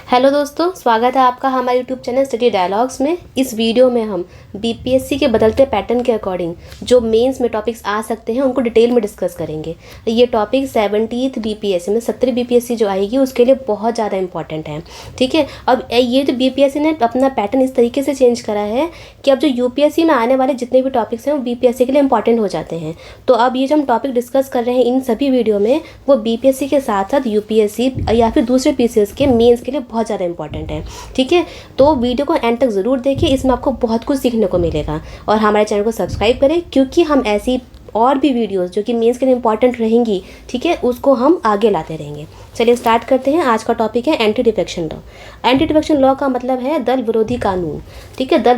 Hello दोस्तों, स्वागत है आपका हमारे यूट्यूब चैनल स्टडी डायलॉग्स में। इस वीडियो में हम बीपीएससी के बदलते पैटर्न के अकॉर्डिंग जो मेंस में टॉपिक्स आ सकते हैं उनको डिटेल में डिस्कस करेंगे। ये टॉपिक 70th बीपीएससी में 70 बीपीएससी जो आएगी उसके लिए बहुत ज़्यादा इंपॉर्टेंट है। ठीक है, अब ये जो बीपीएससी ने अपना पैटर्न इस तरीके से चेंज करा है कि अब जो यूपीएससी में आने वाले जितने भी टॉपिक्स हैं वो बीपीएससी के लिए इंपॉर्टेंट हो जाते हैं। तो अब ये जो हम टॉपिक डिस्कस कर रहे हैं इन सभी वीडियो में वो बीपीएससी के साथ साथ यूपीएससी या फिर दूसरे पीसीएस के मेंस के लिए बहुत ज़्यादा इंपॉर्टेंट है। ठीक है, तो वीडियो को एंड तक ज़रूर देखिए, इसमें आपको बहुत कुछ सीखने को मिलेगा। और हमारे चैनल को सब्सक्राइब करें क्योंकि हम ऐसी और भी वीडियोस जो कि मेंस के लिए इंपॉर्टेंट रहेंगी, ठीक है, उसको हम आगे लाते रहेंगे। चलिए स्टार्ट करते हैं। आज का टॉपिक है anti defection law. Anti defection law का मतलब है दल विरोधी कानून। ठीक है, दल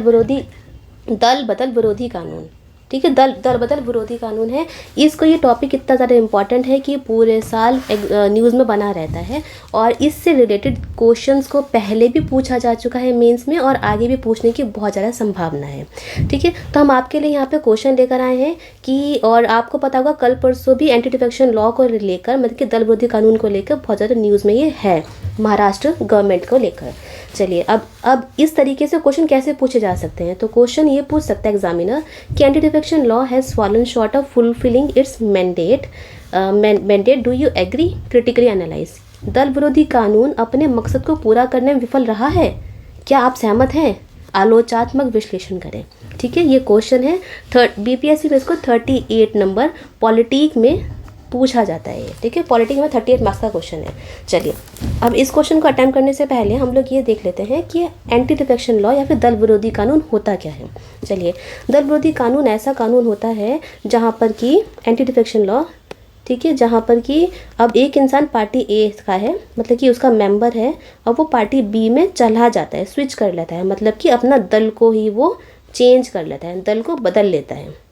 बदल विरोधी कानून। ठीक है, दल बदल विरोधी कानून है। इसको ये टॉपिक इतना ज़्यादा इम्पॉर्टेंट है कि पूरे साल न्यूज़ में बना रहता है और इससे रिलेटेड क्वेश्चंस को पहले भी पूछा जा चुका है मेंस में और आगे भी पूछने की बहुत ज़्यादा संभावना है। ठीक है, तो हम आपके लिए यहाँ पे क्वेश्चन लेकर आए हैं कि, और आपको पता होगा कल परसों भी एंटी डिफेक्शन लॉ को लेकर, मतलब कि दल विरोधी कानून को लेकर बहुत ज़्यादा न्यूज़ में ये है, महाराष्ट्र गवर्नमेंट को लेकर। चलिए अब इस तरीके से क्वेश्चन कैसे पूछे जा सकते हैं। तो क्वेश्चन ये पूछ सकता है एग्जामिनर कि anti defection law has fallen short of fulfilling its mandate, do you agree, critically analyse. दल विरोधी कानून अपने मकसद को पूरा करने में विफल रहा है, क्या आप सहमत हैं, आलोचनात्मक विश्लेषण करें। ठीक है, ये क्वेश्चन है बीपीएससी में इसको 38 नंबर पॉलिटिक में पूछा जाता है। ठीक है, पॉलिटिक्स में 38 मार्क्स का क्वेश्चन है। चलिए अब इस क्वेश्चन को अटेम्प्ट करने से पहले हम लोग ये देख लेते हैं कि एंटी डिफेक्शन लॉ या फिर दल विरोधी कानून होता क्या है। चलिए, दल विरोधी कानून ऐसा कानून होता है जहाँ पर कि एंटी डिफेक्शन लॉ, ठीक है, जहाँ पर कि अब एक इंसान पार्टी ए का है, मतलब कि उसका मेंबर है और वो पार्टी बी में चला जाता है, स्विच कर लेता है, मतलब कि अपना दल को ही वो चेंज कर लेता है, दल को बदल लेता है।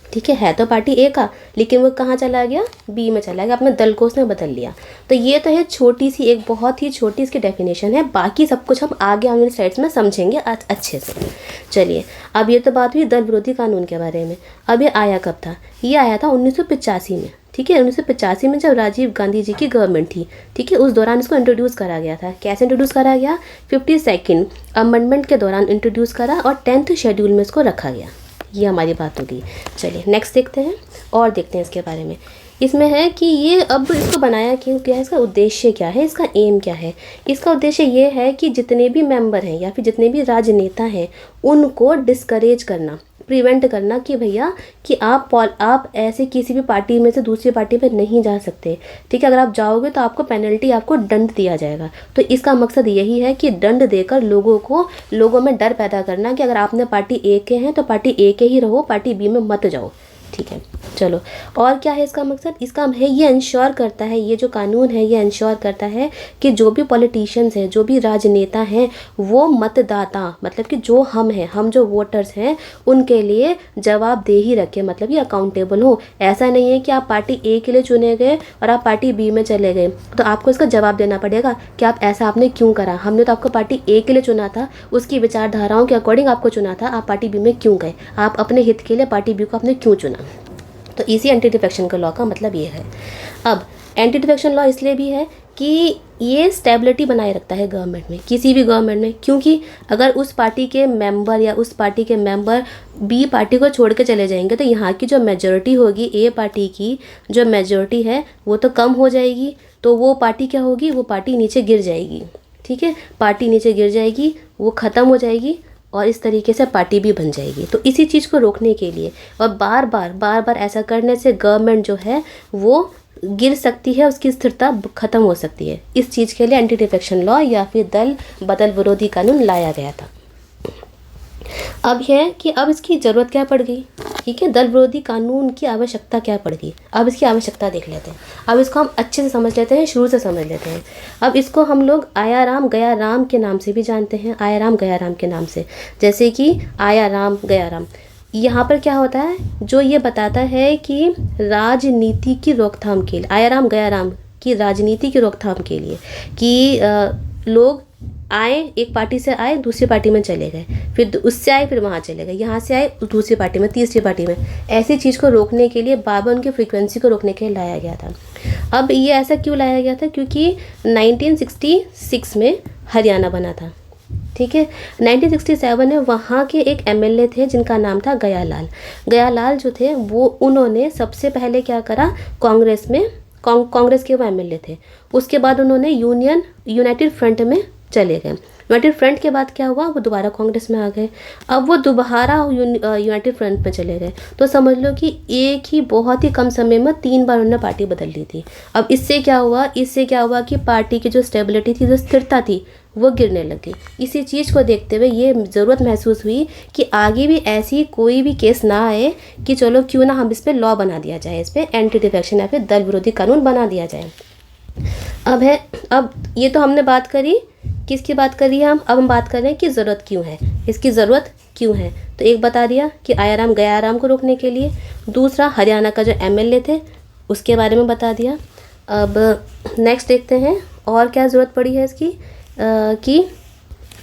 ठीक है तो पार्टी ए का, लेकिन वो कहाँ चला गया, बी में चला गया, अपने दल को उसने बदल लिया। तो ये तो है छोटी सी, एक बहुत ही छोटी इसकी डेफिनेशन है, बाकी सब कुछ हम आगे आने वाली स्लाइड्स में समझेंगे अच्छे से। चलिए अब ये तो बात हुई दल विरोधी कानून के बारे में। अब ये आया कब था, ये आया था 1985 में। ठीक है, 1985 में जब राजीव गांधी जी की गवर्नमेंट थी, ठीक है, उस दौरान इसको इंट्रोड्यूस करा गया था। कैसे इंट्रोड्यूस करा गया, 52nd अमेंडमेंट के दौरान इंट्रोड्यूस करा और 10th शेड्यूल में इसको रखा गया। ये हमारी बात होगी। चलिए नेक्स्ट देखते हैं और देखते हैं इसके बारे में। इसमें है कि ये अब इसको बनाया क्यों, क्या है, इसका उद्देश्य क्या है, इसका एम क्या है। इसका उद्देश्य ये है कि जितने भी मेंबर हैं या फिर जितने भी राजनेता हैं उनको डिस्करेज करना, प्रिवेंट करना कि भैया कि आप ऐसे किसी भी पार्टी में से दूसरी पार्टी में नहीं जा सकते। ठीक है, अगर आप जाओगे तो आपको पेनल्टी, आपको दंड दिया जाएगा। तो इसका मकसद यही है कि दंड देकर लोगों में डर पैदा करना कि अगर आपने पार्टी ए के हैं तो पार्टी ए के ही रहो, पार्टी बी में मत जाओ। ठीक है, चलो और क्या है इसका मकसद, इसका है ये इंश्योर करता है, ये जो कानून है ये इंश्योर करता है कि जो भी पॉलिटिशियंस हैं, जो भी राजनेता हैं, वो मतदाता, मतलब कि जो हम जो वोटर्स हैं उनके लिए जवाबदेही रखें, मतलब ये अकाउंटेबल हो। ऐसा नहीं है कि आप पार्टी ए के लिए चुने गए और आप पार्टी बी में चले गए तो आपको इसका जवाब देना पड़ेगा कि आप ऐसा आपने क्यों करा, हमने तो आपको पार्टी ए के लिए चुना था, उसकी विचारधाराओं के अकॉर्डिंग आपको चुना था, आप पार्टी बी में क्यों गए, आप अपने हित के लिए पार्टी बी को आपने क्यों चुना। तो इसी एंटी डिफेक्शन का लॉ का मतलब ये है। अब एंटी डिफेक्शन लॉ इसलिए भी है कि ये स्टेबिलिटी बनाए रखता है गवर्नमेंट में, किसी भी गवर्नमेंट में, क्योंकि अगर उस पार्टी के मेंबर या उस पार्टी के मेंबर बी पार्टी को छोड़ के चले जाएंगे तो यहाँ की जो मेजॉरिटी होगी, ए पार्टी की जो मेजॉरिटी है वो तो कम हो जाएगी। तो वो पार्टी क्या होगी, वो पार्टी नीचे गिर जाएगी। ठीक है, पार्टी नीचे गिर जाएगी, वो ख़त्म हो जाएगी और इस तरीके से पार्टी भी बन जाएगी। तो इसी चीज़ को रोकने के लिए और बार बार ऐसा करने से गवर्नमेंट जो है वो गिर सकती है, उसकी स्थिरता खत्म हो सकती है। इस चीज़ के लिए एंटी डिफेक्शन लॉ या फिर दल बदल विरोधी कानून लाया गया था। अब है कि अब इसकी ज़रूरत क्या पड़ गई। ठीक है, दल विरोधी कानून की आवश्यकता क्या पड़ गई, अब इसकी आवश्यकता देख लेते हैं। अब इसको हम अच्छे से समझ लेते हैं, शुरू से समझ लेते हैं। अब इसको हम लोग आया राम गया राम के नाम से भी जानते हैं, आया राम गया राम के नाम से। जैसे कि आया राम गया राम, यहाँ पर क्या होता है, जो ये बताता है कि राजनीति की रोकथाम के लिए, आया राम गया राम की राजनीति की रोकथाम के लिए कि लोग आए, एक पार्टी से आए दूसरी पार्टी में चले गए, फिर उससे आए फिर वहाँ चले गए, यहाँ से आए दूसरी पार्टी में तीसरी पार्टी में, ऐसी चीज़ को रोकने के लिए, बार बार उनकी फ्रीक्वेंसी को रोकने के लिए लाया गया था। अब ये ऐसा क्यों लाया गया था, क्योंकि 1966 में हरियाणा बना था, ठीक है। 1967 में वहाँ के एक एमएलए थे जिनका नाम था गयालाल। गयालाल जो थे वो उन्होंने सबसे पहले क्या करा, कांग्रेस में कांग्रेस के वो एमएलए थे। उसके बाद उन्होंने यूनाइटेड फ्रंट में चले गए। यूनाइटेड फ्रंट के बाद क्या हुआ, वो दोबारा कांग्रेस में आ गए। अब वो दोबारा यूनाइटेड फ्रंट में चले गए। तो समझ लो कि एक ही बहुत ही कम समय में 3 बार उन्होंने पार्टी बदल ली थी। अब इससे क्या हुआ कि पार्टी की जो स्टेबिलिटी थी, जो स्थिरता थी, वो गिरने लगी। इसी चीज़ को देखते हुए ये ज़रूरत महसूस हुई कि आगे भी ऐसी कोई भी केस ना आए कि चलो क्यों ना हम इस पर लॉ बना दिया जाए, इस पर एंटी डिफेक्शन या फिर दल विरोधी कानून बना दिया जाए। अब ये तो हमने बात करी, किसकी बात करी है अब हम बात कर रहे हैं कि ज़रूरत क्यों है, इसकी ज़रूरत क्यों है। तो एक बता दिया कि आयाराम गयाराम को रोकने के लिए, दूसरा हरियाणा का जो एमएलए थे उसके बारे में बता दिया। अब नेक्स्ट देखते हैं और क्या ज़रूरत पड़ी है इसकी, कि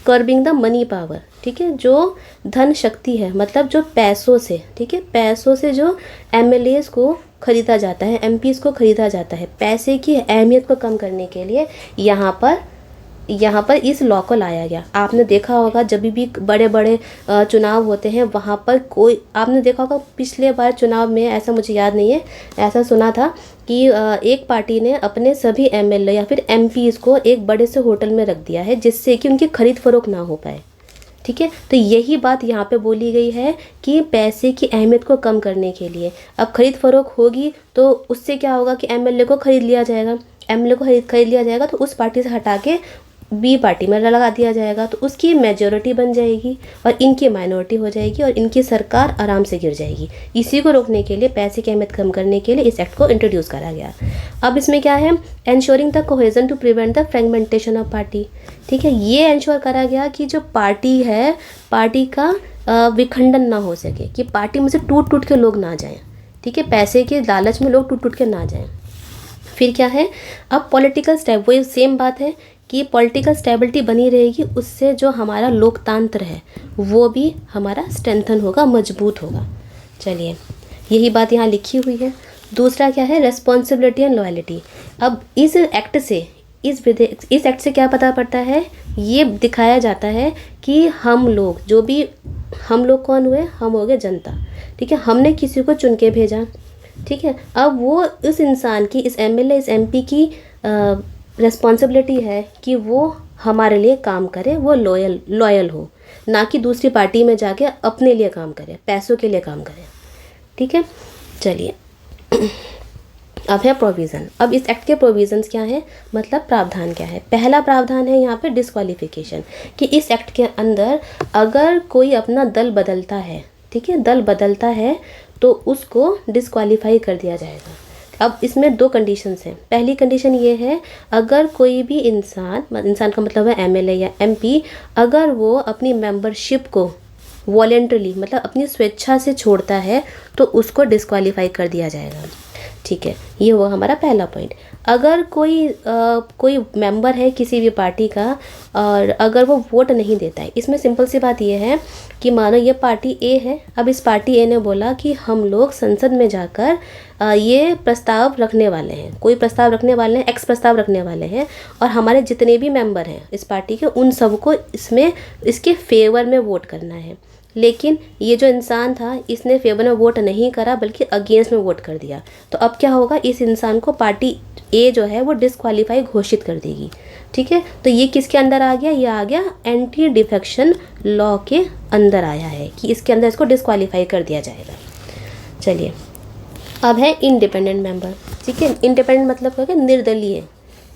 कर्बिंग द मनी पावर, ठीक है, जो धन शक्ति है, मतलब जो पैसों से, ठीक है, पैसों से जो एमएलएस को ख़रीदा जाता है, एमपीज को ख़रीदा जाता है, पैसे की अहमियत को कम करने के लिए यहाँ पर इस लॉ को लाया गया। आपने देखा होगा जब भी बड़े बड़े चुनाव होते हैं वहाँ पर कोई, आपने देखा होगा पिछले बार चुनाव में, ऐसा मुझे याद नहीं है, ऐसा सुना था कि एक पार्टी ने अपने सभी एमएलए या फिर एमपीज को एक बड़े से होटल में रख दिया है जिससे कि उनकी खरीद फरोख्त ना हो पाए, ठीक है। तो यही बात यहाँ पे बोली गई है कि पैसे की अहमियत को कम करने के लिए अब खरीद फरोख्त होगी तो उससे क्या होगा कि एमएलए को खरीद लिया जाएगा, एमएलए को खरीद लिया जाएगा तो उस पार्टी से हटा के बी पार्टी में लगा दिया जाएगा, तो उसकी मेजॉरिटी बन जाएगी और इनकी माइनॉरिटी हो जाएगी और इनकी सरकार आराम से गिर जाएगी। इसी को रोकने के लिए, पैसे की अहमियत कम करने के लिए इस एक्ट को इंट्रोड्यूस करा गया। अब इसमें क्या है, ensuring the cohesion to prevent the fragmentation of party, ठीक है। ये एंश्योर करा गया कि जो पार्टी है, पार्टी का विखंडन ना हो सके, कि पार्टी में से टूट टूट के लोग ना जाएं, ठीक है, पैसे के लालच में लोग टूट टूट के ना जाएं। फिर क्या है, अब पॉलिटिकल स्टेप, वही सेम बात है कि पॉलिटिकल स्टेबिलिटी बनी रहेगी, उससे जो हमारा लोकतंत्र है वो भी हमारा स्ट्रेंथन होगा, मजबूत होगा। चलिए, यही बात यहाँ लिखी हुई है। दूसरा क्या है, रेस्पॉन्सिबिलिटी एंड लॉयल्टी। अब इस एक्ट से, इस एक्ट से क्या पता पड़ता है, ये दिखाया जाता है कि हम लोग, जो भी हम लोग कौन हुए, हम हो गए जनता, ठीक है। हमने किसी को चुन के भेजा, ठीक है। अब वो इस इंसान की, इस एमएलए, इस एमपी की रिस्पॉन्सिबिलिटी है कि वो हमारे लिए काम करे, वो लॉयल हो, ना कि दूसरी पार्टी में जाके अपने लिए काम करे, पैसों के लिए काम करे, ठीक है। चलिए, अब है प्रोविज़न। अब इस एक्ट के प्रोविज़न्स क्या हैं, मतलब प्रावधान क्या है। पहला प्रावधान है यहाँ पे डिस्क्वालिफिकेशन, कि इस एक्ट के अंदर अगर कोई अपना दल बदलता है, ठीक है, दल बदलता है तो उसको डिस्क्वालीफाई कर दिया जाएगा। अब इसमें 2 कंडीशंस हैं। पहली कंडीशन ये है, अगर कोई भी इंसान का मतलब है एमएलए या एमपी, अगर वो अपनी मेंबरशिप को वॉलेंटरली, मतलब अपनी स्वेच्छा से छोड़ता है तो उसको डिस्क्वालीफाई कर दिया जाएगा, ठीक है। ये हुआ हमारा पहला पॉइंट। अगर कोई मेंबर है किसी भी पार्टी का और अगर वो वोट नहीं देता है, इसमें सिंपल सी बात ये है कि मानो ये पार्टी ए है, अब इस पार्टी ए ने बोला कि हम लोग संसद में जाकर ये प्रस्ताव रखने वाले हैं, कोई प्रस्ताव रखने वाले हैं, एक्स प्रस्ताव रखने वाले हैं, और हमारे जितने भी मेंबर हैं इस पार्टी के, उन सबको इसके फेवर में वोट करना है। लेकिन ये जो इंसान था, इसने फेवर में वोट नहीं करा बल्कि अगेंस्ट में वोट कर दिया, तो अब क्या होगा, इस इंसान को पार्टी ए जो है वो डिस्क्वालीफाई घोषित कर देगी, ठीक है। तो ये किसके अंदर आ गया, ये आ गया एंटी डिफेक्शन लॉ के अंदर आया है, कि इसके अंदर इसको डिस्क्वालीफाई कर दिया जाएगा। चलिए, अब है इंडिपेंडेंट मेंबर, ठीक है। इंडिपेंडेंट मतलब क्या है, निर्दलीय।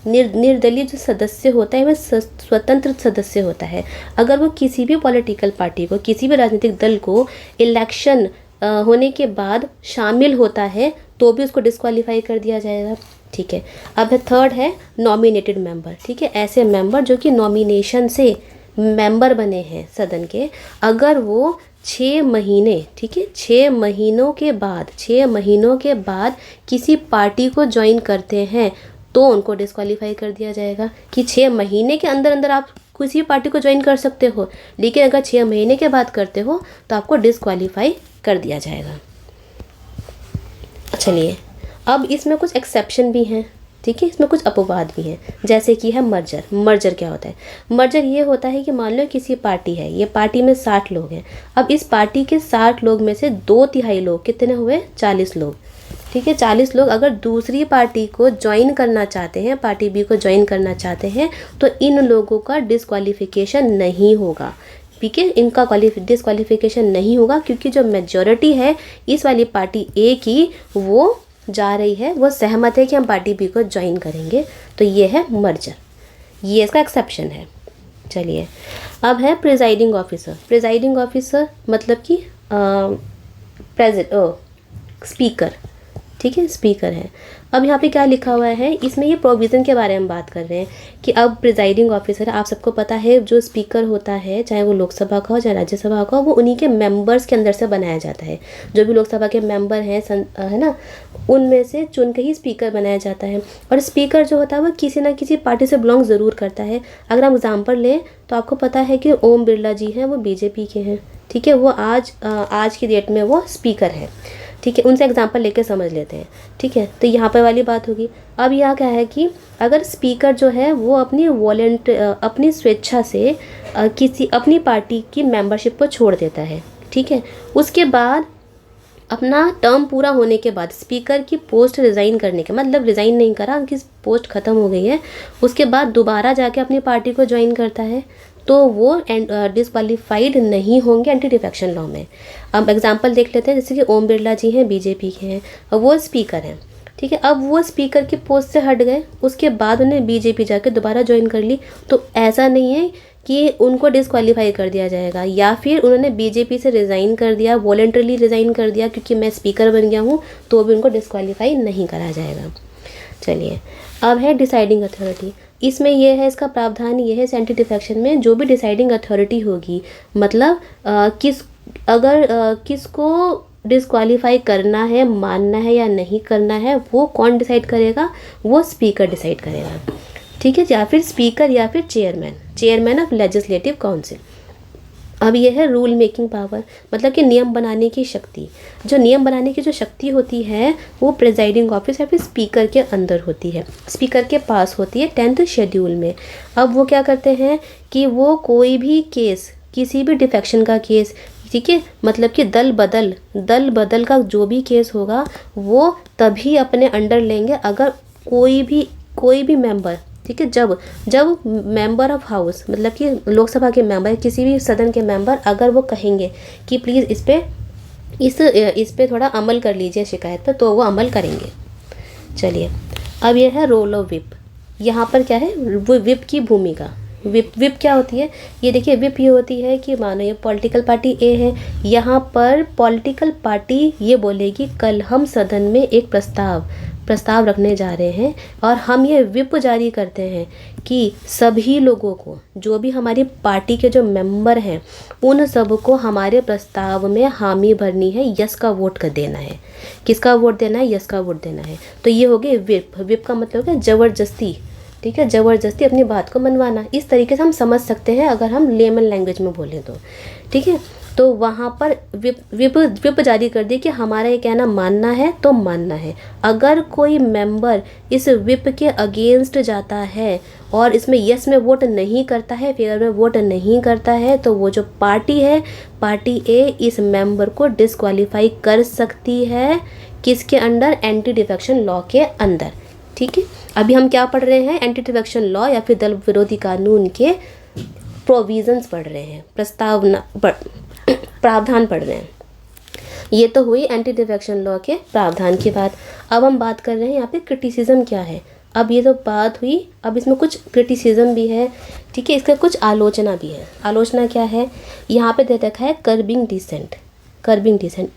निर्दलीय जो सदस्य होता है वह स्वतंत्र सदस्य होता है। अगर वो किसी भी पॉलिटिकल पार्टी को, किसी भी राजनीतिक दल को इलेक्शन होने के बाद शामिल होता है तो भी उसको डिस्क्वालीफाई कर दिया जाएगा, ठीक है। अब है थर्ड है नॉमिनेटेड मेंबर, ठीक है। ऐसे मेंबर जो कि नॉमिनेशन से मेंबर बने हैं सदन के, अगर वो 6 महीने, ठीक है, 6 महीनों के बाद किसी पार्टी को ज्वाइन करते हैं तो उनको डिस्क्वालीफाई कर दिया जाएगा। कि 6 महीने के अंदर अंदर आप किसी पार्टी को ज्वाइन कर सकते हो, लेकिन अगर 6 महीने के बाद करते हो तो आपको डिस्क्वालीफाई कर दिया जाएगा। चलिए, अब इसमें कुछ एक्सेप्शन भी हैं, ठीक है, इसमें कुछ अपवाद भी हैं, जैसे कि है मर्जर। मर्जर क्या होता है? मर्जर ये होता है कि मान लो किसी पार्टी है, ये पार्टी में 60 लोग हैं। अब इस पार्टी के 60 लोग में से 2/3 लोग, कितने हुए? 40 लोग। ठीक है, 40 लोग अगर दूसरी पार्टी को ज्वाइन करना चाहते हैं, पार्टी बी को ज्वाइन करना चाहते हैं, तो इन लोगों का डिस्क्वालिफिकेशन नहीं होगा। ठीक है, इनका डिस्क्वालिफिकेशन नहीं होगा, क्योंकि जो मेजॉरिटी है इस वाली पार्टी ए की, वो जा रही है, वो सहमत है कि हम पार्टी बी को ज्वाइन करेंगे। तो ये है मर्जर, ये इसका एक्सेप्शन है। चलिए, अब है प्रिजाइडिंग ऑफिसर। प्रिजाइडिंग ऑफिसर मतलब कि स्पीकर। ठीक है, स्पीकर है। अब यहाँ पे क्या लिखा हुआ है, इसमें ये प्रोविज़न के बारे में बात कर रहे हैं कि अब प्रिजाइडिंग ऑफिसर, आप सबको पता है जो स्पीकर होता है, चाहे वो लोकसभा का हो चाहे राज्यसभा का हो, वो उन्हीं के मेंबर्स के अंदर से बनाया जाता है। जो भी लोकसभा के मेंबर हैं है ना, उनमें से चुन के ही स्पीकर बनाया जाता है। और स्पीकर जो होता है वो किसी ना किसी पार्टी से बिलोंग ज़रूर करता है। अगर हम एग्जाम्पल लें तो आपको पता है कि ओम बिरला जी हैं, वो बीजेपी के हैं। ठीक है, वो आज की डेट में वो स्पीकर है। ठीक है, उनसे एग्जांपल लेके समझ लेते हैं। ठीक है, तो यहाँ पर वाली बात होगी। अब यहाँ क्या है कि अगर स्पीकर जो है वो अपनी स्वेच्छा से किसी अपनी पार्टी की मेंबरशिप को छोड़ देता है, ठीक है, उसके बाद अपना टर्म पूरा होने के बाद स्पीकर की पोस्ट रिज़ाइन करने के, मतलब रिज़ाइन नहीं करा, उनकी पोस्ट ख़त्म हो गई है, उसके बाद दोबारा जाके अपनी पार्टी को ज्वाइन करता है, तो वो डिस्क्वालीफाइड नहीं होंगे एंटी डिफेक्शन लॉ में। अब एग्जांपल देख लेते हैं, जैसे कि ओम बिरला जी हैं, बीजेपी के हैं, और वो स्पीकर हैं। ठीक है, अब वो स्पीकर की पोस्ट से हट गए, उसके बाद उन्हें बीजेपी जाके दोबारा ज्वाइन कर ली, तो ऐसा नहीं है कि उनको डिस्क्वालीफाई कर दिया जाएगा, या फिर उन्होंने बीजेपी से रिज़ाइन कर दिया, वॉलंटरली रिज़ाइन कर दिया क्योंकि मैं स्पीकर बन गया हूँ, तो भी उनको डिस्क्वालीफाई नहीं करा जाएगा। चलिए, अब है डिसाइडिंग अथॉरिटी। इसमें यह है, इसका प्रावधान ये है एंटी डिफेक्शन में, जो भी डिसाइडिंग अथॉरिटी होगी, मतलब किसको डिस्क्वालीफाई करना है, मानना है या नहीं करना है, वो कौन डिसाइड करेगा? वो स्पीकर डिसाइड करेगा। ठीक है, या फिर स्पीकर या फिर चेयरमैन ऑफ लेजिस्लेटिव काउंसिल। अब यह है रूल मेकिंग पावर, मतलब कि नियम बनाने की शक्ति। जो नियम बनाने की जो शक्ति होती है वो प्रिजाइडिंग ऑफिस या फिर स्पीकर के अंदर होती है, स्पीकर के पास होती है 10th शेड्यूल में। अब वो क्या करते हैं कि वो कोई भी केस, किसी भी डिफेक्शन का केस, ठीक है, मतलब कि दल बदल का जो भी केस होगा वो तभी अपने अंडर लेंगे अगर कोई भी मेंबर, ठीक है, जब मेंबर ऑफ हाउस, मतलब कि लोकसभा के मेंबर, किसी भी सदन के मेंबर अगर वो कहेंगे कि प्लीज़ इस पे थोड़ा अमल कर लीजिए शिकायत पर, तो वो अमल करेंगे। चलिए, अब यह है रोल ऑफ विप। यहाँ पर क्या है, वो विप की भूमिका। विप क्या होती है? ये देखिए, विप ये होती है कि मानो ये पॉलिटिकल पार्टी ए है, यहाँ पर पॉलिटिकल पार्टी ये बोलेगी कल हम सदन में एक प्रस्ताव रखने जा रहे हैं और हम ये विप जारी करते हैं कि सभी लोगों को, जो भी हमारी पार्टी के जो मेंबर हैं, उन सब को हमारे प्रस्ताव में हामी भरनी है, यस का वोट कर देना है। किसका वोट देना है? यस का वोट देना है। तो ये हो गए विप। विप का मतलब है ज़बरदस्ती, ठीक है, ज़बरदस्ती अपनी बात को मनवाना। इस तरीके से हम समझ सकते हैं अगर हम लेमन लैंग्वेज में बोलें तो, ठीक है। तो वहाँ पर विप जारी कर दी कि हमारा ये कहना मानना है तो मानना है। अगर कोई मेंबर इस विप के अगेंस्ट जाता है और इसमें यस में वोट नहीं करता है, फेवर में वोट नहीं करता है, तो वो जो पार्टी है, पार्टी ए, इस मेंबर को डिस्क्वालीफाई कर सकती है। किसके अंडर? एंटी डिफेक्शन लॉ के अंदर। ठीक है, अभी हम क्या पढ़ रहे हैं? एंटी डिफेक्शन लॉ या फिर दल विरोधी कानून के प्रोविजंस पढ़ रहे हैं, प्रावधान पढ़ रहे हैं। ये तो हुई एंटी डिफेक्शन लॉ के प्रावधान की बात। अब हम बात कर रहे हैं यहाँ पे क्रिटिसिज्म क्या है। अब ये तो बात हुई, अब इसमें कुछ क्रिटिसिज्म भी है, ठीक है, इसका कुछ आलोचना भी है। आलोचना क्या है? यहाँ पे दे रखा है कर्बिंग डिसेंट।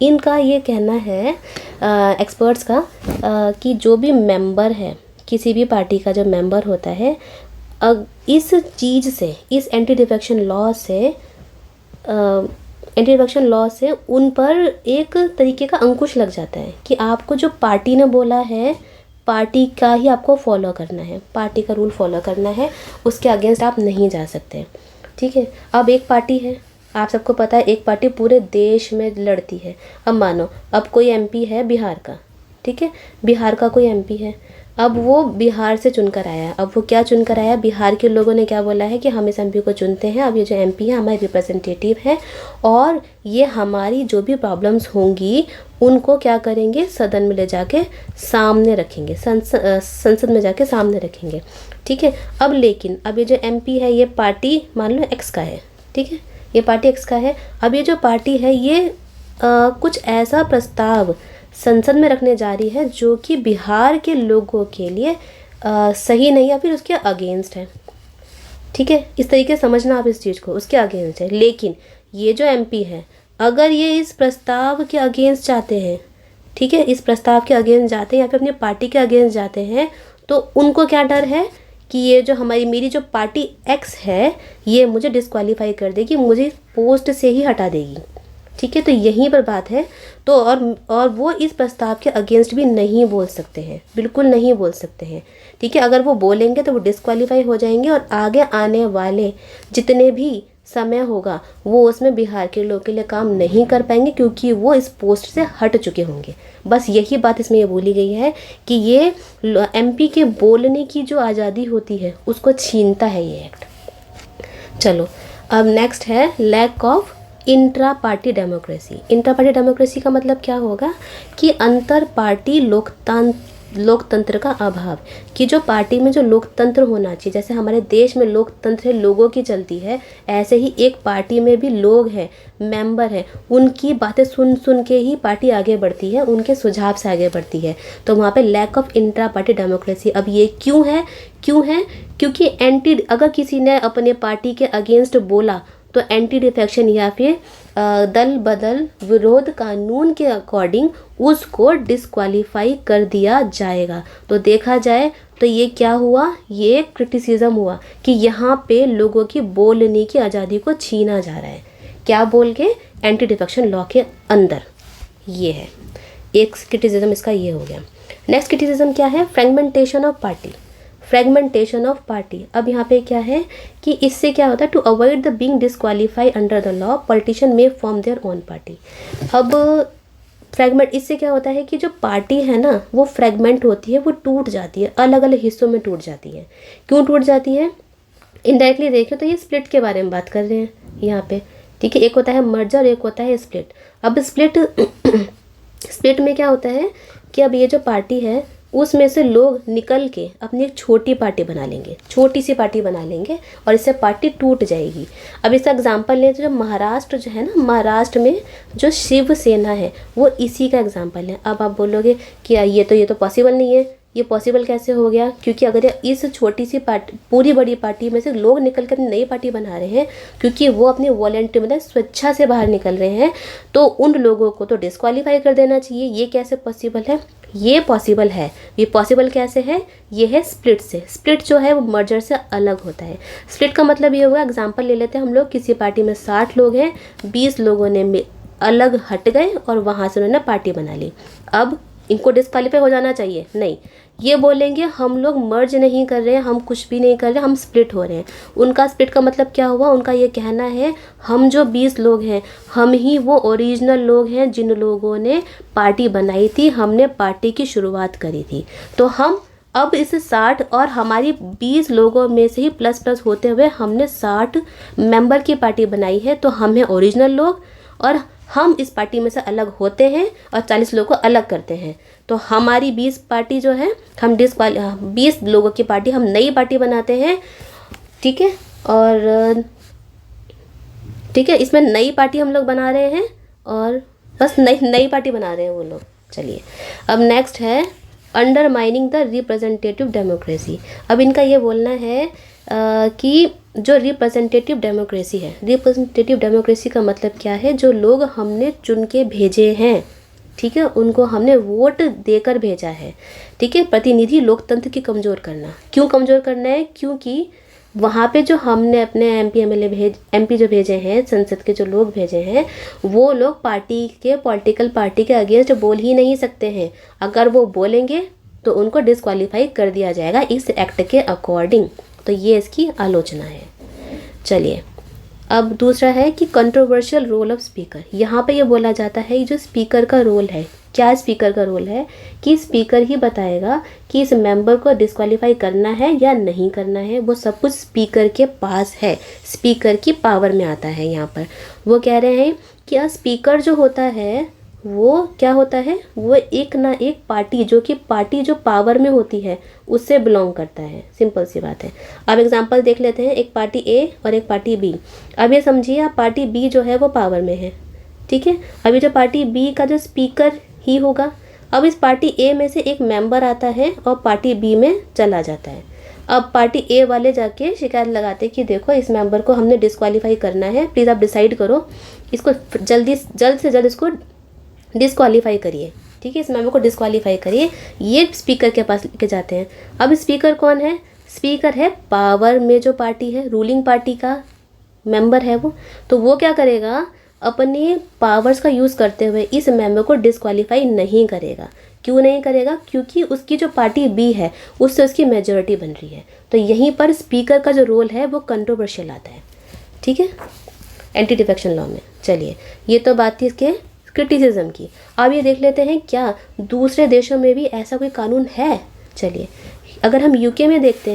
इनका ये कहना है एक्सपर्ट्स का कि जो भी मेंबर है, किसी भी पार्टी का जो मेंबर होता है, इस चीज़ से, इस एंटी डिफेक्शन लॉ से उन पर एक तरीके का अंकुश लग जाता है कि आपको जो पार्टी ने बोला है, पार्टी का ही आपको फॉलो करना है, पार्टी का रूल फॉलो करना है, उसके अगेंस्ट आप नहीं जा सकते। ठीक है, अब एक पार्टी है, आप सबको पता है, एक पार्टी पूरे देश में लड़ती है। अब मानो अब कोई एमपी है बिहार का, ठीक है, बिहार का कोई एमपी है। अब वो बिहार से चुनकर आया। अब वो क्या चुनकर आया, बिहार के लोगों ने क्या बोला है कि हम इस एमपी को चुनते हैं, अब ये जो एमपी है हमारे रिप्रेजेंटेटिव है और ये हमारी जो भी प्रॉब्लम्स होंगी उनको क्या करेंगे, सदन में ले जाके सामने रखेंगे, संसद में जाके सामने रखेंगे। ठीक है। अब लेकिन अब ये जो एमपी है ये पार्टी मान लो एक्स का है। ठीक है, ये पार्टी एक्स का है। अब ये जो पार्टी है ये कुछ ऐसा प्रस्ताव संसद में रखने जा रही है जो कि बिहार के लोगों के लिए सही नहीं या फिर उसके अगेंस्ट है। ठीक है, इस तरीके से समझना आप इस चीज़ को, उसके अगेंस्ट है। लेकिन ये जो एमपी है अगर ये इस प्रस्ताव के अगेंस्ट जाते हैं, ठीक है, इस प्रस्ताव के अगेंस्ट जाते हैं या फिर अपनी पार्टी के अगेंस्ट जाते हैं, तो उनको क्या डर है कि ये जो मेरी जो पार्टी एक्स है ये मुझे डिस्क्वालीफाई कर देगी, मुझे पोस्ट से ही हटा देगी। ठीक है, तो यहीं पर बात है। तो और वो इस प्रस्ताव के अगेंस्ट भी नहीं बोल सकते हैं, बिल्कुल नहीं बोल सकते हैं। ठीक है, अगर वो बोलेंगे तो वो डिस्क्वालीफाई हो जाएंगे और आगे आने वाले जितने भी समय होगा वो उसमें बिहार के लोगों के लिए काम नहीं कर पाएंगे क्योंकि वो इस पोस्ट से हट चुके होंगे। बस यही बात इसमें ये बोली गई है कि ये एमपी के बोलने की जो आज़ादी होती है उसको छीनता है ये एक्ट। चलो, अब नेक्स्ट है lack of intra party democracy. Intra party democracy का मतलब क्या होगा कि अंतर पार्टी लोकतंत्र का अभाव, कि जो पार्टी में जो लोकतंत्र होना चाहिए, जैसे हमारे देश में लोकतंत्र लोगों की चलती है, ऐसे ही एक पार्टी में भी लोग हैं, मेंबर हैं, उनकी बातें सुन सुन के ही पार्टी आगे बढ़ती है, उनके सुझाव से आगे बढ़ती है। तो वहाँ पे lack of intra party democracy. अब ये क्यों है क्योंकि अगर किसी ने अपने पार्टी के अगेंस्ट बोला तो एंटी डिफेक्शन या फिर दल बदल विरोध कानून के अकॉर्डिंग उसको डिस्क्वालीफाई कर दिया जाएगा। तो देखा जाए तो ये क्या हुआ, ये क्रिटिसिज्म हुआ कि यहाँ पे लोगों की बोलने की आज़ादी को छीना जा रहा है। क्या बोल के, एंटी डिफेक्शन लॉ के अंदर। ये है एक क्रिटिसिज्म, इसका ये हो गया। नेक्स्ट क्रिटिसिज्म क्या है, fragmentation of party. Fragmentation of party. अब यहाँ पे क्या है कि इससे क्या होता है, to avoid the being disqualify under the law politician may form their own party. अब फ्रेगमेंट, इससे क्या होता है कि जो पार्टी है ना वो फ्रेगमेंट होती है, वो टूट जाती है, अलग अलग हिस्सों में टूट जाती है। क्यों टूट जाती है, इनडायरेक्टली देखें तो ये स्प्लिट के बारे में बात कर रहे हैं यहाँ पे। ठीक है, एक होता है मर्जर, एक होता है स्प्लिट। अब स्प्लिट में क्या होता है कि अब ये जो पार्टी है उसमें से लोग निकल के अपनी एक छोटी पार्टी बना लेंगे, छोटी सी पार्टी बना लेंगे और इससे पार्टी टूट जाएगी। अब इसका एग्जांपल लें तो जो महाराष्ट्र जो है ना, महाराष्ट्र में जो शिवसेना है वो इसी का एग्जांपल है। अब आप बोलोगे कि ये तो पॉसिबल नहीं है। ये पॉसिबल कैसे हो गया, क्योंकि अगर इस छोटी सी पार्टी पूरी बड़ी पार्टी में से लोग निकल कर नई पार्टी बना रहे हैं क्योंकि वो अपनी वॉलंटरी मतलब स्वेच्छा से बाहर निकल रहे हैं, तो उन लोगों को तो डिस्क्वालीफाई कर देना चाहिए। ये कैसे पॉसिबल है, ये पॉसिबल है। ये पॉसिबल कैसे है, ये है स्प्लिट से। स्प्लिट जो है वो मर्जर से अलग होता है। स्प्लिट का मतलब ये हुआ, एग्जांपल ले लेते हैं हम लोग, किसी पार्टी में 60 लोग हैं, 20 लोगों ने अलग हट गए और वहाँ से उन्होंने पार्टी बना ली। अब इनको डिस्क्वालीफाई हो जाना चाहिए, नहीं, ये बोलेंगे हम लोग मर्ज नहीं कर रहे हैं, हम कुछ भी नहीं कर रहे, हम स्प्लिट हो रहे हैं। उनका स्प्लिट का मतलब क्या हुआ, उनका ये कहना है हम जो 20 लोग हैं हम ही वो ओरिजिनल लोग हैं जिन लोगों ने पार्टी बनाई थी, हमने पार्टी की शुरुआत करी थी। तो हम अब इस 60 और हमारी 20 लोगों में से ही प्लस प्लस होते हुए हमने 60 मेंबर की पार्टी बनाई है, तो हम हैं ओरिजिनल लोग और हम इस पार्टी में से अलग होते हैं और 40 लोगों को अलग करते हैं। तो हमारी 20 पार्टी जो है, हम 20 लोगों की पार्टी, हम नई पार्टी बनाते हैं। ठीक है, और ठीक है, इसमें नई पार्टी हम लोग बना रहे हैं और बस नई पार्टी बना रहे हैं वो लोग। चलिए, अब नेक्स्ट है अंडरमाइनिंग द रिप्रेजेंटेटिव डेमोक्रेसी। अब इनका ये बोलना है कि जो रिप्रेजेंटेटिव डेमोक्रेसी है, रिप्रेजेंटेटिव डेमोक्रेसी का मतलब क्या है, जो लोग हमने चुन के भेजे हैं, ठीक है, उनको हमने वोट देकर भेजा है। ठीक है, प्रतिनिधि लोकतंत्र की कमज़ोर करना। क्यों कमज़ोर करना है, क्योंकि वहाँ पे जो हमने अपने एमपी जो भेजे हैं, संसद के जो लोग भेजे हैं, वो लोग पॉलिटिकल पार्टी के अगेंस्ट बोल ही नहीं सकते हैं। अगर वो बोलेंगे तो उनको डिस्क्वालीफाई कर दिया जाएगा इस एक्ट के अकॉर्डिंग। तो ये इसकी आलोचना है। चलिए, अब दूसरा है कि कंट्रोवर्शियल रोल ऑफ स्पीकर। यहाँ पे ये बोला जाता है जो स्पीकर का रोल है, क्या स्पीकर का रोल है कि स्पीकर ही बताएगा कि इस मेंबर को डिस्क्वालीफाई करना है या नहीं करना है। वो सब कुछ स्पीकर के पास है, स्पीकर की पावर में आता है। यहाँ पर वो कह रहे हैं कि स्पीकर जो होता है वो क्या होता है, वो एक ना एक पार्टी जो पावर में होती है उससे बिलोंग करता है। सिंपल सी बात है। अब एग्जांपल देख लेते हैं, एक पार्टी ए और एक पार्टी बी। अब ये समझिए आप पार्टी बी जो है वो पावर में है, ठीक है। अभी जो पार्टी बी का जो स्पीकर ही होगा। अब इस पार्टी ए में से एक मेंबर आता है और पार्टी बी में चला जाता है। अब पार्टी ए वाले जाके शिकायत लगाते कि देखो इस मेंबर को हमने डिस्क्वालीफाई करना है, प्लीज़ आप डिसाइड करो, इसको जल्द से जल्द इसको डिस्क्वालीफाई करिए, ठीक है, इस मेंबर को डिस्क्वालीफाई करिए। ये स्पीकर के पास लेके जाते हैं। अब स्पीकर कौन है? स्पीकर है पावर में जो पार्टी है, रूलिंग पार्टी का मेंबर है वो। तो वो क्या करेगा, अपने पावर्स का यूज़ करते हुए इस मेंबर को डिस्क्वालीफाई नहीं करेगा। क्यों नहीं करेगा? क्योंकि उसकी जो पार्टी बी है उससे उसकी मेजॉरिटी बन रही है। तो यहीं पर स्पीकर का जो रोल है वो कंट्रोवर्शियल आता है, ठीक है, एंटी डिफेक्शन लॉ में। चलिए, ये तो बात थी इसके क्रिटिसिज्म की। अब ये देख लेते हैं क्या दूसरे देशों में भी ऐसा कोई कानून है। चलिए, अगर हम यूके में देखते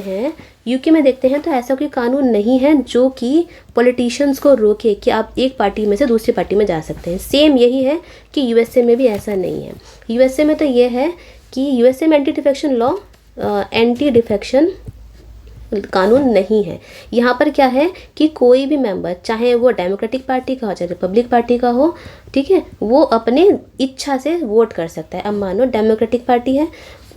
हैं तो ऐसा कोई कानून नहीं है जो कि पॉलिटिशियंस को रोके कि आप एक पार्टी में से दूसरी पार्टी में जा सकते हैं। सेम यही है कि यूएसए में भी ऐसा नहीं है। यूएसए में तो ये है कि यूएसए में एंटी डिफेक्शन कानून नहीं है। यहाँ पर क्या है कि कोई भी मेंबर, चाहे वो डेमोक्रेटिक पार्टी का हो चाहे रिपब्लिक पार्टी का हो, ठीक है, वो अपने इच्छा से वोट कर सकता है। अब मानो डेमोक्रेटिक पार्टी है,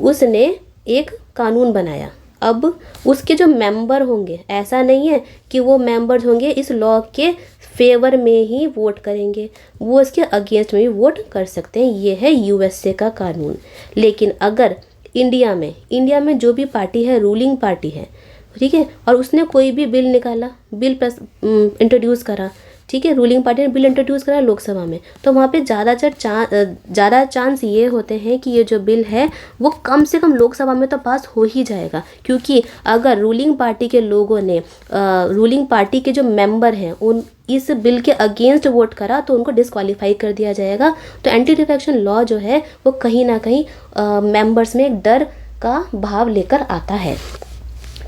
उसने एक कानून बनाया, अब उसके जो मेंबर होंगे, ऐसा नहीं है कि वो मेंबर्स होंगे इस लॉ के फेवर में ही वोट करेंगे, वो इसके अगेंस्ट में भी वोट कर सकते हैं। ये है यूएसए का कानून। लेकिन अगर इंडिया में जो भी पार्टी है, रूलिंग पार्टी है, ठीक है, और उसने कोई भी बिल निकाला, बिल इंट्रोड्यूस करा, ठीक है, रूलिंग पार्टी ने बिल इंट्रोड्यूस करा लोकसभा में, तो वहाँ पे ज़्यादा चांस ये होते हैं कि ये जो बिल है वो कम से कम लोकसभा में तो पास हो ही जाएगा। क्योंकि अगर रूलिंग पार्टी के लोगों ने रूलिंग पार्टी के जो मेंबर हैं उन इस बिल के अगेंस्ट वोट करा तो उनको डिस्क्वालीफाई कर दिया जाएगा। तो एंटी डिफेक्शन लॉ जो है वो कहीं ना कहीं मेंबर्स में एक डर का भाव लेकर आता है।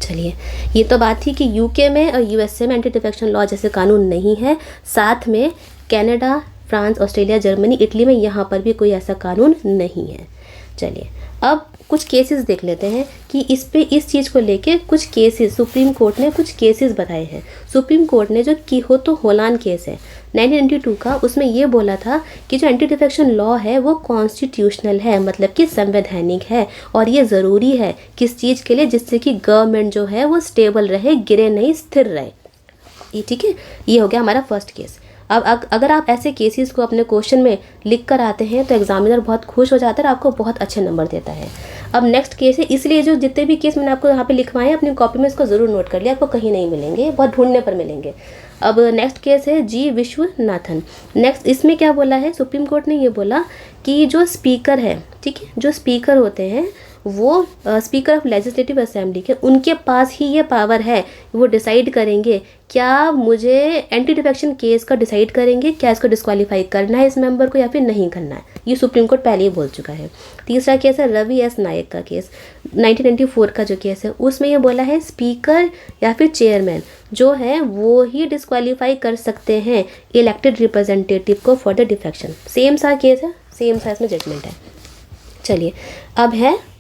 चलिए, ये तो बात थी कि यूके में और यूएसए में एंटी डिफेक्शन लॉ जैसे कानून नहीं है। साथ में Canada, France, Australia, Germany, Italy में यहाँ पर भी कोई ऐसा कानून नहीं है। चलिए, अब कुछ केसेस देख लेते हैं कि इस चीज़ को लेके कुछ केसेस सुप्रीम कोर्ट ने कुछ केसेस बताए हैं। सुप्रीम कोर्ट ने जो कीहोतो होलान केस है 1992 का, उसमें ये बोला था कि जो एंटी डिफेक्शन लॉ है वो कॉन्स्टिट्यूशनल है, मतलब कि संवैधानिक है, और ये ज़रूरी है किस चीज़ के लिए, जिससे कि गवर्नमेंट जो है वो स्टेबल रहे, गिरे नहीं, स्थिर रहे। ये ठीक है, ये हो गया हमारा फर्स्ट केस। अब अगर आप ऐसे केसेस को अपने क्वेश्चन में लिख कर आते हैं तो एग्जामिनर बहुत खुश हो जाता है और आपको बहुत अच्छे नंबर देता है। अब नेक्स्ट केस है, इसलिए जो जितने भी केस मैंने आपको यहाँ पे लिखवाए हैं अपनी कॉपी में इसको ज़रूर नोट कर लिया, आपको कहीं नहीं मिलेंगे, बहुत ढूंढने पर मिलेंगे। अब नेक्स्ट केस है जी विश्वनाथन। नेक्स्ट इसमें क्या बोला है, सुप्रीम कोर्ट ने ये बोला कि जो स्पीकर है, ठीक है, जो स्पीकर होते हैं वो स्पीकर ऑफ लेजिस्लेटिव असेंबली के, उनके पास ही ये पावर है, वो डिसाइड करेंगे क्या मुझे एंटी डिफेक्शन केस का डिसाइड करेंगे, क्या इसको डिस्क्वालीफाई करना है इस मेंबर को या फिर नहीं करना है। ये सुप्रीम कोर्ट पहले ही बोल चुका है। तीसरा केस है रवि एस नायक का केस, 1994 का जो केस है, उसमें ये बोला है स्पीकर या फिर चेयरमैन जो है वो ही डिस्क्वालीफाई कर सकते हैं इलेक्टेड रिप्रेजेंटेटिव को फॉर द डिफेक्शन। सेम सा केस है, सेम सा इसमें जजमेंट है। चलिए,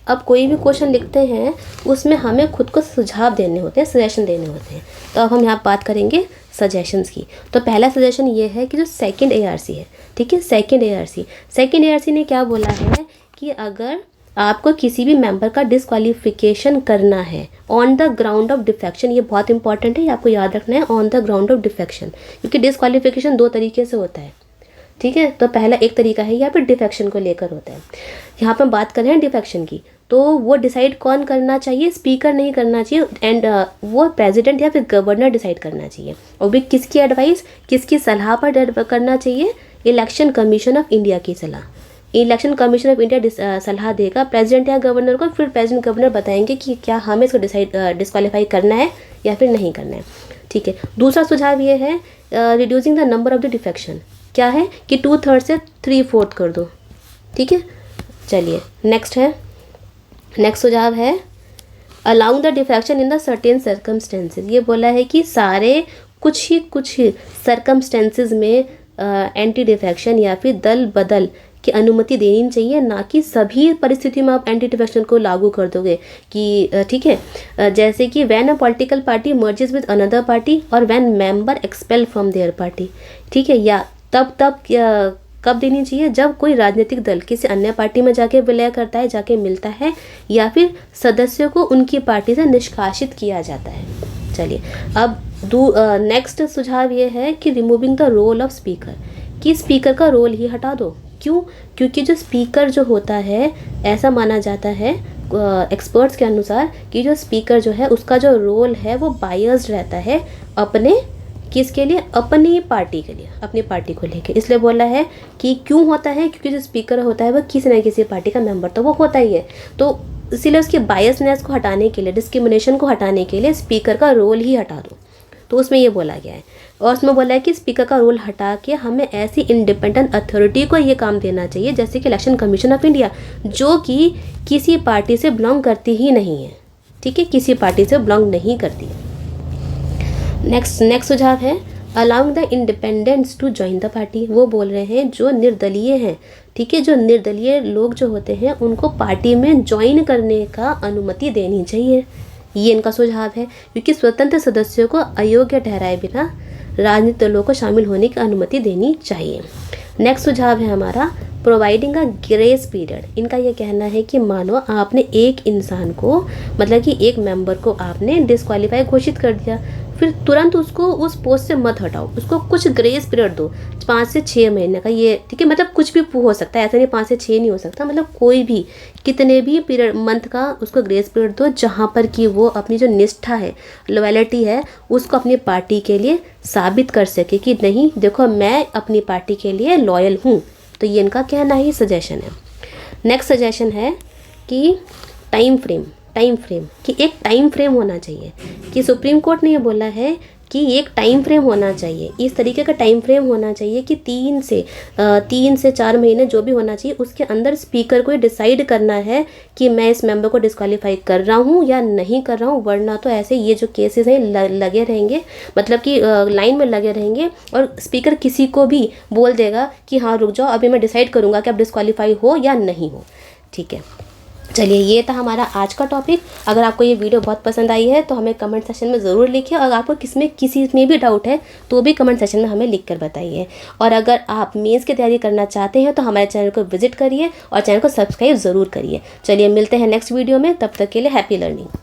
अब कोई भी क्वेश्चन लिखते हैं उसमें हमें खुद को सुझाव देने होते हैं, सजेशन देने होते हैं। तो अब हम यहाँ बात करेंगे सजेशंस की। तो पहला सजेशन ये है कि जो सेकंड एआरसी है, ठीक है, सेकंड एआरसी ने क्या बोला है कि अगर आपको किसी भी मेंबर का डिस्क्वालिफिकेशन करना है on the ground of defection, ये बहुत इंपॉर्टेंट है, ये आपको याद रखना है, on the ground of defection, क्योंकि डिस्क्वालिफिकेशन दो तरीके से होता है, ठीक है। तो पहला एक तरीका है या फिर डिफेक्शन को लेकर होता है। यहाँ पर बात कर रहे हैं डिफेक्शन की, तो वो डिसाइड कौन करना चाहिए, स्पीकर नहीं करना चाहिए, एंड वो प्रेसिडेंट या फिर गवर्नर डिसाइड करना चाहिए। और भी किसकी एडवाइस, किसकी सलाह पर करना चाहिए, इलेक्शन कमीशन ऑफ इंडिया की सलाह। इलेक्शन कमीशन ऑफ इंडिया सलाह देगा प्रेसिडेंट या गवर्नर को, फिर प्रेसिडेंट गवर्नर बताएंगे कि क्या हमें इसको डिस्क्वालीफाई करना है या फिर नहीं करना है। ठीक है। दूसरा सुझाव ये है reducing the number of the defection, क्या है कि 2/3 से 3/4 कर दो, ठीक है। चलिए नेक्स्ट सुझाव है allowing the defection in the certain circumstances. ये बोला है कि सारे कुछ ही सर्कमस्टेंसेज में एंटी डिफेक्शन या फिर दल बदल की अनुमति देनी चाहिए, ना कि सभी परिस्थितियों में आप एंटी डिफेक्शन को लागू कर दोगे कि ठीक है। जैसे कि when a political party merges with another party और when member expel from their party, ठीक है। या तब कब देनी चाहिए, जब कोई राजनीतिक दल किसी अन्य पार्टी में जाके विलय करता है, जाके मिलता है, या फिर सदस्यों को उनकी पार्टी से निष्कासित किया जाता है। चलिए अब नेक्स्ट सुझाव ये है कि removing the role of speaker, कि स्पीकर का रोल ही हटा दो। क्यों? क्योंकि जो स्पीकर जो होता है, ऐसा माना जाता है एक्सपर्ट्स के अनुसार कि जो स्पीकर जो है उसका जो रोल है वो बायस्ड रहता है अपने किसके लिए, अपनी पार्टी के लिए, अपनी पार्टी को लेके। इसलिए बोला है कि क्यों होता है, क्योंकि जो स्पीकर होता है वो किसी न किसी पार्टी का मेंबर तो वो होता ही है, तो इसीलिए उसकी बायसनेस को हटाने के लिए, डिस्क्रिमिनेशन को हटाने के लिए स्पीकर का रोल ही हटा दो। तो उसमें ये बोला गया है, और उसमें बोला है कि स्पीकर का रोल हटा के हमें ऐसी इंडिपेंडेंट अथॉरिटी को ये काम देना चाहिए जैसे कि इलेक्शन कमीशन ऑफ इंडिया, जो कि किसी पार्टी से बिलोंग करती ही नहीं है, ठीक है, किसी पार्टी से बिलोंग नहीं करती है। नेक्स्ट सुझाव है allowing the independents to join the party. वो बोल रहे हैं जो निर्दलीय हैं, ठीक है, जो निर्दलीय लोग जो होते हैं उनको पार्टी में ज्वाइन करने का अनुमति देनी चाहिए, ये इनका सुझाव है। क्योंकि स्वतंत्र सदस्यों को अयोग्य ठहराए बिना राजनीतिक दलों को शामिल होने की अनुमति देनी चाहिए। नेक्स्ट सुझाव है हमारा प्रोवाइडिंग अ ग्रेस पीरियड। इनका ये कहना है कि मानो आपने एक इंसान को, मतलब कि एक मेंबर को आपने डिस्क्वालीफाई घोषित कर दिया, फिर तुरंत उसको उस पोस्ट से मत हटाओ, उसको कुछ ग्रेस पीरियड दो 5 से 6 महीने का, ये ठीक है। मतलब कुछ भी हो सकता है, ऐसा नहीं 5 से 6 नहीं हो सकता, मतलब कोई भी कितने भी पीरियड मंथ का उसको ग्रेस पीरियड दो, जहाँ पर कि वो अपनी जो निष्ठा है, लॉयल्टी है, उसको अपनी पार्टी के लिए साबित कर सके कि नहीं देखो मैं अपनी पार्टी के लिए लॉयल हूँ। तो ये इनका कहना ही सजेशन है। नेक्स्ट सजेशन है कि टाइम फ्रेम कि एक टाइम फ्रेम होना चाहिए, कि सुप्रीम कोर्ट ने ये बोला है कि एक टाइम फ्रेम होना चाहिए, इस तरीके का टाइम फ्रेम होना चाहिए कि 3 से 4 महीने जो भी होना चाहिए, उसके अंदर स्पीकर को डिसाइड करना है कि मैं इस मेंबर को डिस्क्वालीफाई कर रहा हूँ या नहीं कर रहा हूँ, वरना तो ऐसे ये जो केसेस हैं लगे रहेंगे, मतलब कि लाइन में लगे रहेंगे, और स्पीकर किसी को भी बोल देगा कि हाँ रुक जाओ अभी मैं डिसाइड करूँगा कि आप डिस्क्वालीफाई हो या नहीं हो, ठीक है। चलिए ये था हमारा आज का टॉपिक। अगर आपको ये वीडियो बहुत पसंद आई है तो हमें कमेंट सेक्शन में ज़रूर लिखिए, और आपको किसी में भी डाउट है तो भी कमेंट सेक्शन में हमें लिख कर बताइए। और अगर आप मेंस की तैयारी करना चाहते हैं तो हमारे चैनल को विजिट करिए और चैनल को सब्सक्राइब ज़रूर करिए। चलिए मिलते हैं नेक्स्ट वीडियो में, तब तक के लिए हैप्पी लर्निंग।